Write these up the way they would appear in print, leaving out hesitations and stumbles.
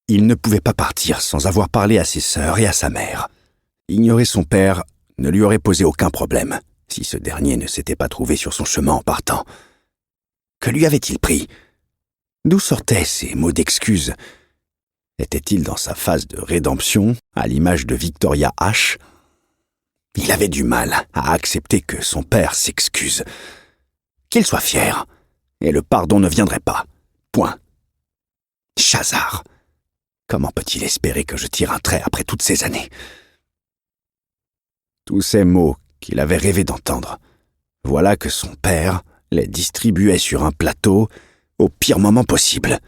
il ne pouvait pas partir sans avoir parlé à ses sœurs et à sa mère. Ignorer son père ne lui aurait posé aucun problème, si ce dernier ne s'était pas trouvé sur son chemin en partant. Que lui avait-il pris? D'où sortaient ces mots d'excuse? Était-il dans sa phase de rédemption, à l'image de Victoria H? Il avait du mal à accepter que son père s'excuse. Qu'il soit fier, et le pardon ne viendrait pas. Point. Chazard! Comment peut-il espérer que je tire un trait après toutes ces années? Tous ces mots qu'il avait rêvé d'entendre, voilà que son père les distribuait sur un plateau au pire moment possible.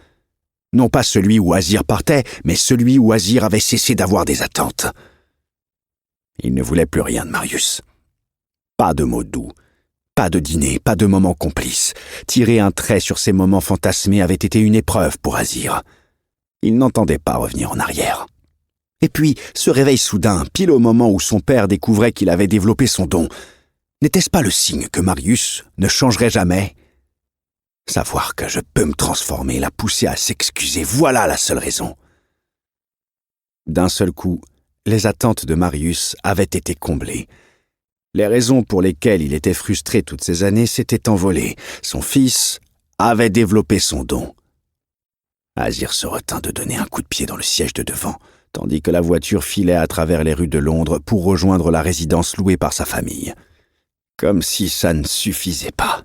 Non pas celui où Azir partait, mais celui où Azir avait cessé d'avoir des attentes. Il ne voulait plus rien de Marius. Pas de mots doux, pas de dîner, pas de moments complices. Tirer un trait sur ces moments fantasmés avait été une épreuve pour Azir. Il n'entendait pas revenir en arrière. Et puis, ce réveil soudain, pile au moment où son père découvrait qu'il avait développé son don, n'était-ce pas le signe que Marius ne changerait jamais? Savoir que je peux me transformer l'a poussé à s'excuser, voilà la seule raison. D'un seul coup, les attentes de Marius avaient été comblées. Les raisons pour lesquelles il était frustré toutes ces années s'étaient envolées. Son fils avait développé son don. Azir se retint de donner un coup de pied dans le siège de devant, tandis que la voiture filait à travers les rues de Londres pour rejoindre la résidence louée par sa famille. Comme si ça ne suffisait pas.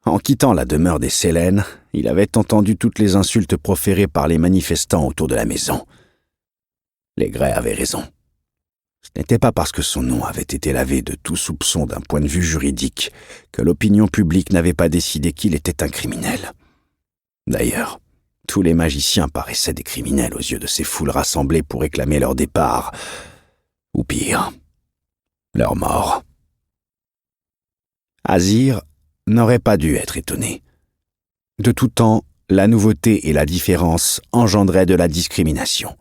En quittant la demeure des Célènes, il avait entendu toutes les insultes proférées par les manifestants autour de la maison. Les Grey avaient raison. Ce n'était pas parce que son nom avait été lavé de tout soupçon d'un point de vue juridique que l'opinion publique n'avait pas décidé qu'il était un criminel. D'ailleurs, tous les magiciens paraissaient des criminels aux yeux de ces foules rassemblées pour réclamer leur départ, ou pire, leur mort. Azir n'aurait pas dû être étonné. De tout temps, la nouveauté et la différence engendraient de la discrimination.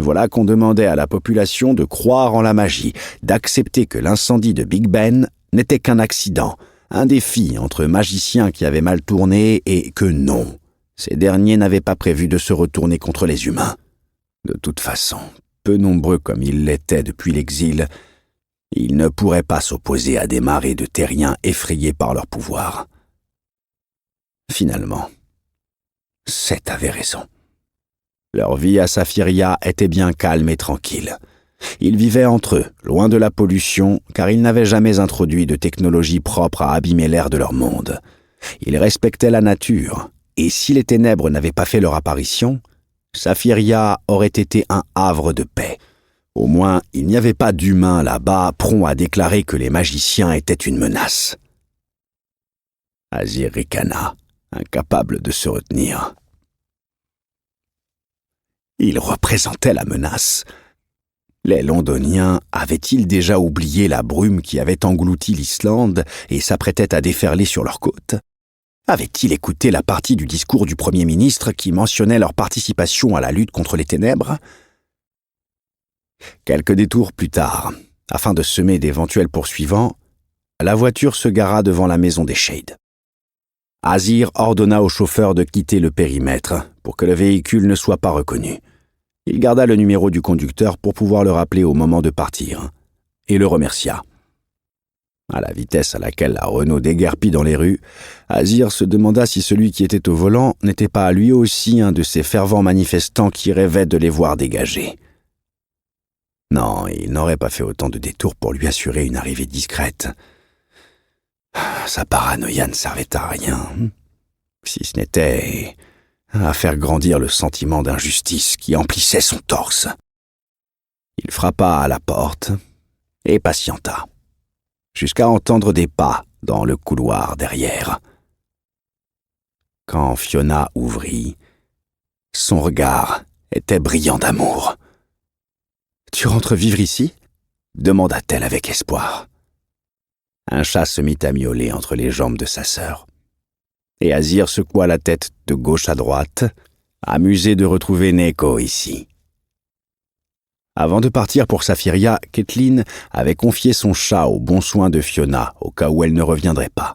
Voilà qu'on demandait à la population de croire en la magie, d'accepter que l'incendie de Big Ben n'était qu'un accident, un défi entre magiciens qui avaient mal tourné et que non, ces derniers n'avaient pas prévu de se retourner contre les humains. De toute façon, peu nombreux comme ils l'étaient depuis l'exil, ils ne pourraient pas s'opposer à des marées de terriens effrayés par leur pouvoir. Finalement, Seth avait raison. Leur vie à Saphiria était bien calme et tranquille. Ils vivaient entre eux, loin de la pollution, car ils n'avaient jamais introduit de technologie propre à abîmer l'air de leur monde. Ils respectaient la nature, et si les ténèbres n'avaient pas fait leur apparition, Saphiria aurait été un havre de paix. Au moins, il n'y avait pas d'humains là-bas prompts à déclarer que les magiciens étaient une menace. Azir ricana, incapable de se retenir. Il représentait la menace. Les Londoniens avaient-ils déjà oublié la brume qui avait englouti l'Islande et s'apprêtait à déferler sur leurs côtes? Avaient-ils écouté la partie du discours du Premier ministre qui mentionnait leur participation à la lutte contre les ténèbres? Quelques détours plus tard, afin de semer d'éventuels poursuivants, la voiture se gara devant la maison des Shades. Azir ordonna au chauffeur de quitter le périmètre pour que le véhicule ne soit pas reconnu. Il garda le numéro du conducteur pour pouvoir le rappeler au moment de partir, et le remercia. À la vitesse à laquelle la Renault déguerpit dans les rues, Azir se demanda si celui qui était au volant n'était pas lui aussi un de ces fervents manifestants qui rêvaient de les voir dégager. Non, il n'aurait pas fait autant de détours pour lui assurer une arrivée discrète. Sa paranoïa ne servait à rien, si ce n'était à faire grandir le sentiment d'injustice qui emplissait son torse. Il frappa à la porte et patienta, jusqu'à entendre des pas dans le couloir derrière. Quand Fiona ouvrit, son regard était brillant d'amour. « Tu rentres vivre ici ?» demanda-t-elle avec espoir. Un chat se mit à miauler entre les jambes de sa sœur. Et Azir secoua la tête de gauche à droite, amusé de retrouver Neko ici. Avant de partir pour Saphiria, Kathleen avait confié son chat aux bons soins de Fiona, au cas où elle ne reviendrait pas.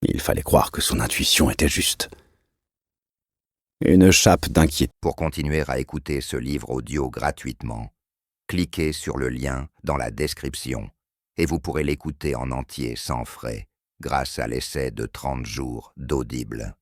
Il fallait croire que son intuition était juste. Une chape d'inquiétude. Pour continuer à écouter ce livre audio gratuitement, cliquez sur le lien dans la description et vous pourrez l'écouter en entier sans frais grâce à l'essai de 30 jours d'Audible.